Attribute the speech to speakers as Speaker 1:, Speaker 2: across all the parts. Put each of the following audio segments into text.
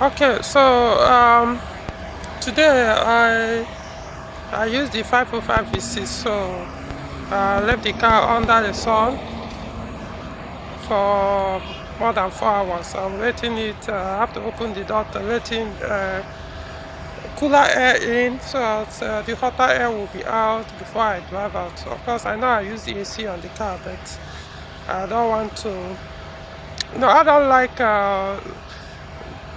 Speaker 1: Okay, so today I used the 505 V6, so I left the car under the sun for more than 4 hours. I'm letting it. I have to open the door to letting cooler air in, so that the hotter air will be out before I drive out. Of course, I know I use the AC on the car, but I don't want to. I don't like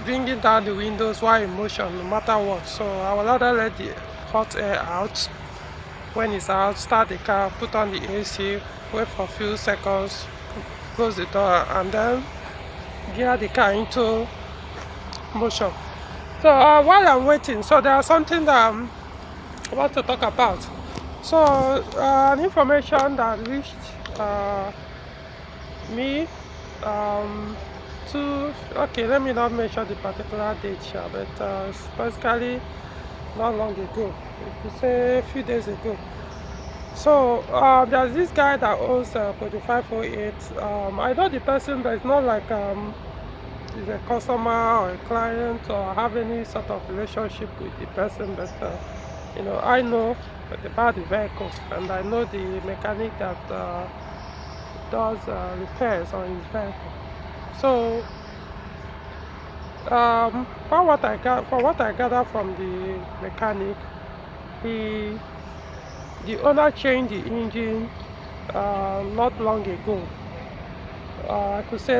Speaker 1: bringing down the windows while in motion, no matter what. So I will rather let the hot air out. When it's out, start the car, put on the AC, wait for a few seconds, close the door, and then gear the car into motion. So while I'm waiting, so there's something that I want to talk about. So an information that reached me okay, let me not mention the particular date here, but it's basically not long ago, you could say a few days ago. So there's this guy that owns Peugeot 508. I know the person, but it's not like he's a customer or a client or have any sort of relationship with the person, but I know about the vehicle, and I know the mechanic that does repairs on his vehicle. So from what I gather from the mechanic, the owner changed the engine not long ago. I could say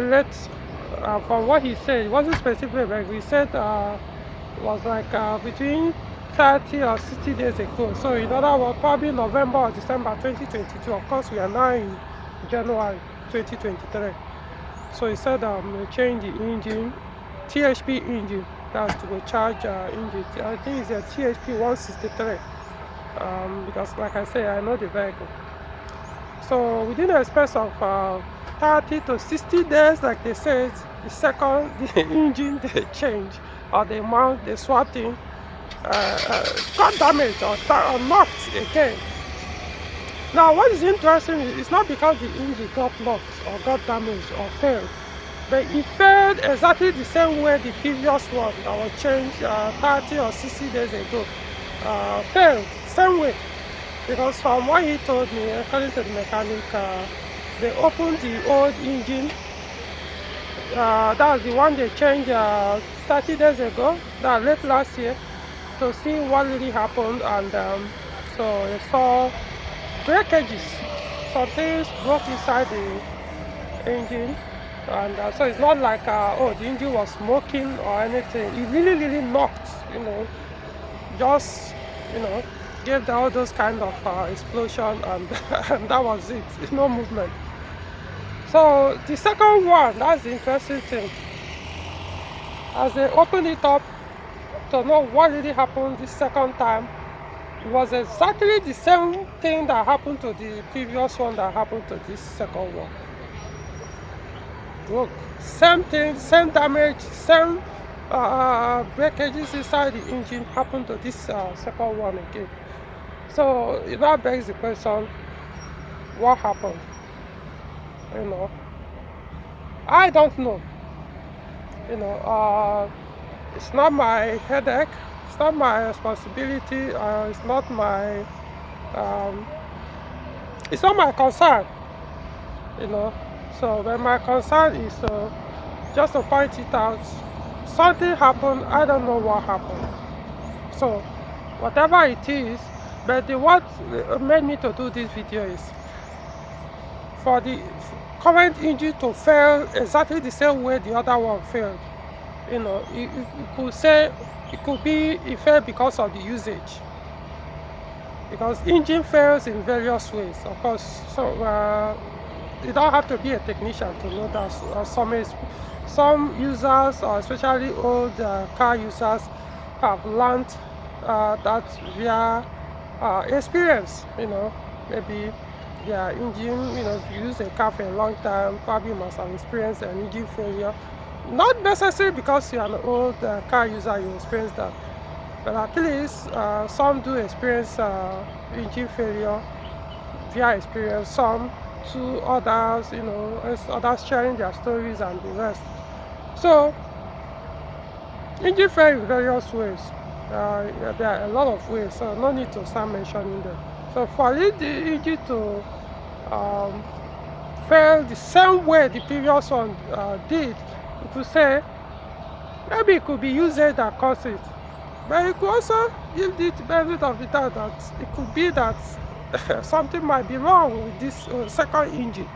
Speaker 1: from what he said, it wasn't specific, but he said it was like between 30 or 60 days ago. So in other words, probably November or December 2022. Of course, we are now in January 2023. So he said they changed the engine, THP engine, that's to charge engine. I think it's a THP 163. Because like I say, I know the vehicle. So within a space of 30 to 60 days, like they said, the engine they change, or the mount they swapped in got damaged or knocked again. Now what is interesting is it's not because the engine got knocked or got damaged or failed, but it failed exactly the same way the previous one that was changed 30 or 60 days ago failed, same way. Because from what he told me, according to the mechanic, they opened the old engine. That's the one they changed 30 days ago, that late last year, to see what really happened. And so they saw breakages. Some things broke inside the engine. And so it's not like, the engine was smoking or anything. It really knocked, just, gave all those kind of explosion, and, and that was it. It's no movement. So the second one, that's the interesting thing. As they opened it up to know what really happened this second time, it was exactly the same thing that happened to the previous one that happened to this second one. Look, same thing, same damage, same breakages inside the engine happened to this second one again. So it now begs the question, what happened? I don't know. It's not my headache. It's not my responsibility. It's not my concern. So when my concern is just to point it out, something happened. I don't know what happened. So whatever it is, but what made me to do this video is for the current engine to fail exactly the same way the other one failed. You could say it failed because of the usage. Because engine fails in various ways, of course. So you don't have to be a technician to know that. Some users, or especially old car users, have learned that via experience. Maybe their engine, if you use a car for a long time, probably must have experienced an engine failure. Not necessarily because you're an old car user, you experience that, but at least some do experience engine failure via experience. Some to others, as others sharing their stories and the rest. So Engine fail in various ways. There are a lot of ways, so no need to start mentioning them. So for the engine to um, fail the same way the previous one did, you could say maybe it could be usage that caused it. But you could also give the benefit of the doubt that it could be that something might be wrong with this second engine.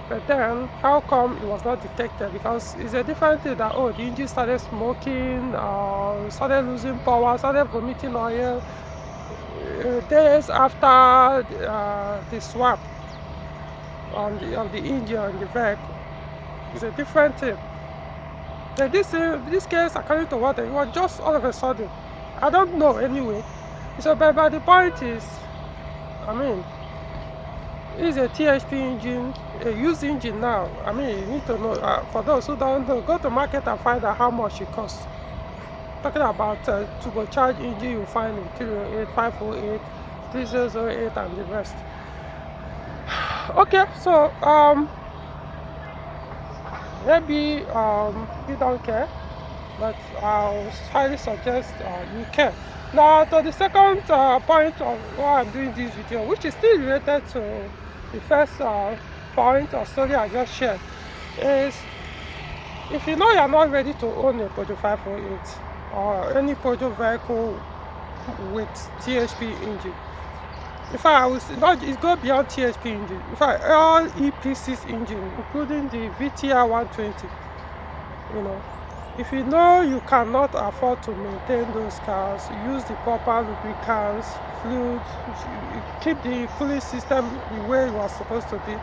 Speaker 1: But then how come it was not detected? Because it's a different thing that, oh, the engine started smoking, started losing power, started vomiting oil days after the swap of the engine and the vehicle. It's a different thing. But this case, according to what it was just all of a sudden. I don't know anyway. So but the point is, I mean, it's a THP engine, a used engine now. I mean, you need to know, for those who don't know, go to market and find out how much it costs. Talking about turbocharged engine, you find in 308, 508, 3008 and the rest. Okay, so maybe you don't care, but I'll highly suggest you care. Now to the second point of why I'm doing this video, which is still related to the first point or story I just shared, is if you know you're not ready to own a Peugeot 508 or any Peugeot vehicle with THP engine. In fact, I will not, it goes beyond THP engine. In fact, all EP6 engine, including the VTR 120. If you know you cannot afford to maintain those cars, use the proper lubricants, fluids, keep the cooling system the way it was supposed to be,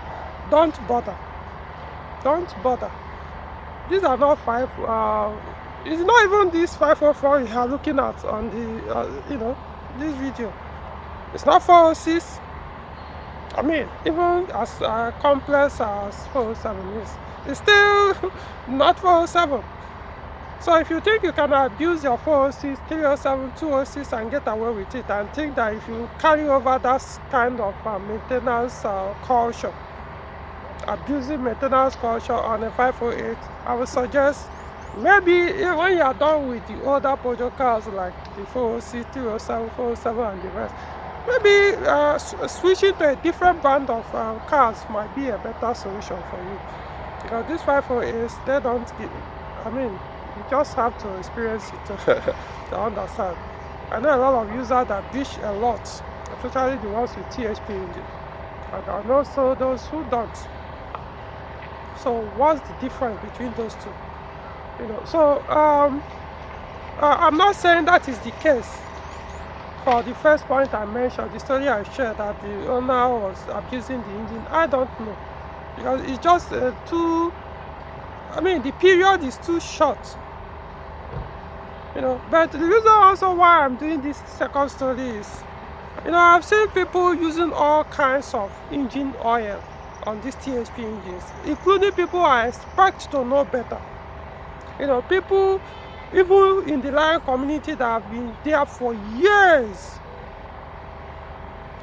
Speaker 1: don't bother. Don't bother. These are not it's not even this 504 you are looking at on the, this video. It's not 406. I mean, even as complex as 407 is, it's still not 407. So if you think you can abuse your 406, 307, 206 and get away with it, and think that if you carry over that kind of maintenance culture, abusing maintenance culture on a 508, I would suggest maybe when you are done with the older Peugeot cars like the 406, 307, 407 and the rest, maybe switching to a different brand of cars might be a better solution for you. Because these 508s, they don't give, I mean, you just have to experience it to understand. I know a lot of users that bitch a lot, especially the ones with THP engine, and also those who don't. So what's the difference between those two? So I'm not saying that is the case for the first point I mentioned, the story I shared that the owner was abusing the engine. I don't know, because it's just the period is too short. But the reason also why I'm doing this second story is, I've seen people using all kinds of engine oil on these THP engines, including people I expect to know better. People even in the line community that have been there for years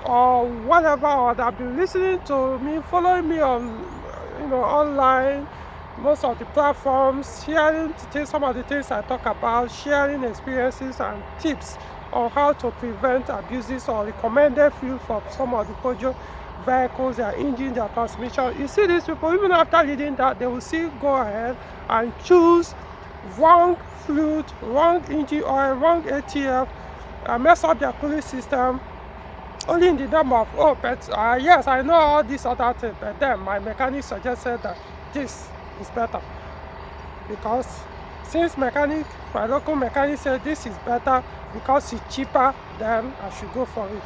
Speaker 1: or whatever, or that have been listening to me, following me on online, most of the platforms, sharing some of the things I talk about, sharing experiences and tips on how to prevent abuses or recommended fuel for some of the Peugeot vehicles, their engine, their transmission. You see these people, even after reading that, they will still go ahead and choose wrong fluid, wrong engine oil, wrong ATF, and mess up their cooling system, only in the name of, oh, but yes, I know all these other things, but then my mechanic suggested that this is better, because since my local mechanic said this is better because it's cheaper, then I should go for it.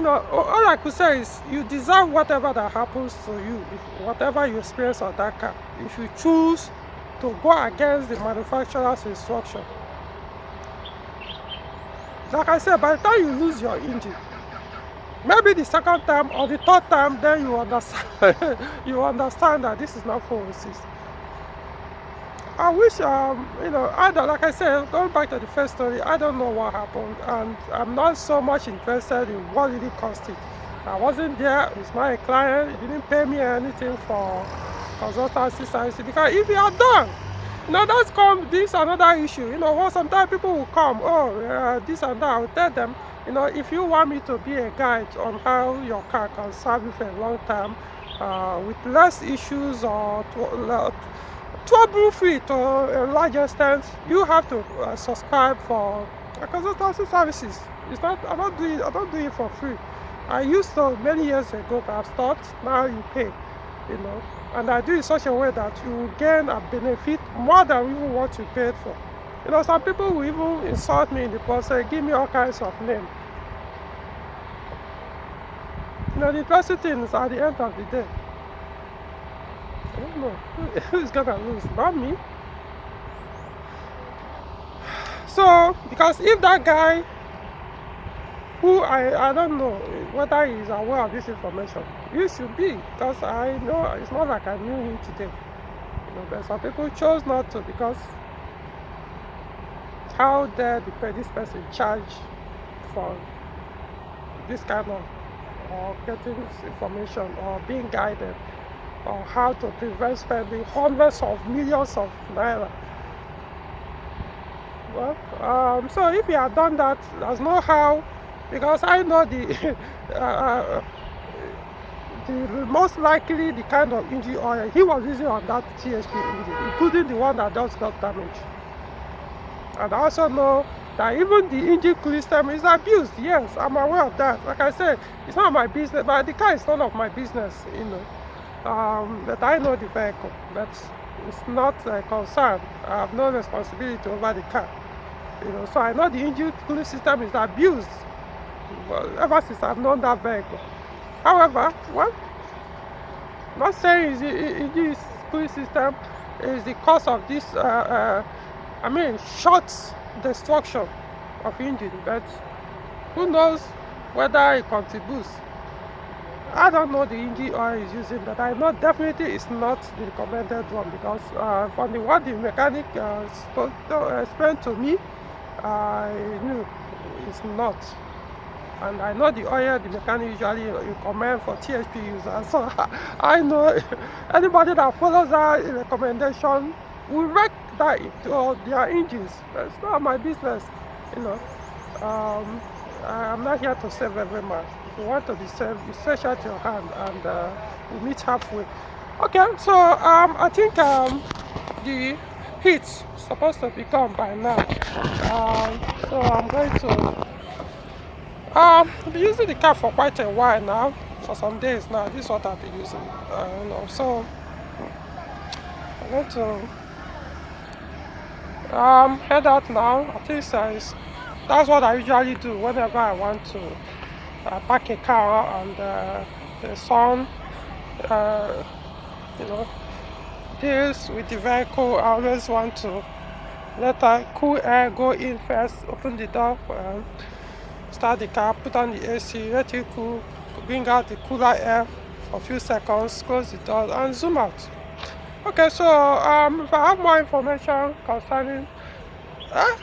Speaker 1: All I could say is you deserve whatever that happens to you, whatever you experience on that car, if you choose to go against the manufacturer's instruction. Like I said, by the time you lose your engine, maybe the second time or the third time, then you understand you understand that this is not 406. I wish, like I said, going back to the first story, I don't know what happened, and I'm not so much interested in what really cost it. I wasn't there, it's not a client, he didn't pay me anything for consultancy services, because if you are done, that's come this another issue. Sometimes people will come, this and that. I will tell them, if you want me to be a guide on how your car can serve you for a long time, with less issues or trouble-free to a large extent, you have to subscribe for consultancy services. It's not. I don't do it for free. I used to many years ago, but I've stopped. Now you pay, and I do it in such a way that you will gain a benefit more than even what you paid for. Some people will even insult me in the process, give me all kinds of names. The interesting thing is, at the end of the day, I don't know who's gonna lose, not me. So, because if that guy, who I don't know whether he's aware of this information, he should be, because I know it's not like I knew him today. But some people chose not to, because how dare this person charge for this kind of, or getting information, or being guided, or how to prevent spending hundreds of millions of naira. Well, so if he had done that, there's no how, because I know the most likely the kind of engine oil he was using on that THP engine, including the one that just got damaged. And I also know that even the engine cooling system is abused. Yes, I'm aware of that. Like I said, it's not my business, but the car is none of my business, but I know the vehicle, but it's not a concern. I have no responsibility over the car, so I know the engine cooling system is abused, ever since I've known that vehicle. However, I'm not saying the engine cooling system is the cause of this short destruction of engine, but who knows whether it contributes. I don't know the engine oil is using, but I know definitely it's not the recommended one, because from what the mechanic explained to me, I knew it's not. And I know the oil the mechanic usually recommend for THP users, so I know anybody that follows that recommendation will wreck that into their engines. That's not my business, I'm not here to save every man. If you want to be saved, you stretch out your hand, and we meet halfway. Okay, so I think the heat's supposed to be gone by now. So I'm going to be using the car for quite a while now, for some days now. This is what I've been using, so I'm going to head out now. I think that's what I usually do whenever I want to park a car and the sun deals with the vehicle. I always want to let the cool air go in first, open the door, start the car, put on the AC, let it cool, bring out the cooler air for a few seconds, close the door, and zoom out. Okay, so if I have more information concerning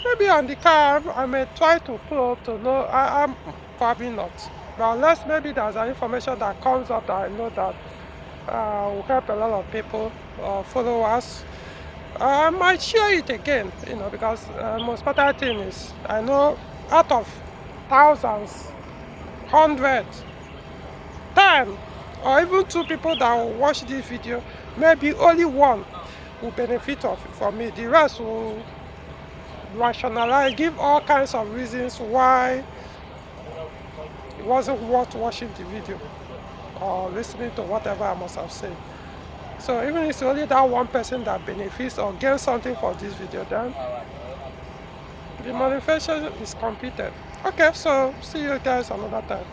Speaker 1: maybe on the car, I may try to pull up to know. I'm probably not, but unless maybe there's an information that comes up that I know that will help a lot of people follow us, I might share it again, because most important thing is, I know out of thousands, hundreds, 10 or even 2 people that will watch this video, maybe only one will benefit from it. The rest will rationalize, give all kinds of reasons why it wasn't worth watching the video or listening to whatever I must have said. So even if it's only that one person that benefits or gains something from this video, then the motivation is completed. Okay, so see you guys another time.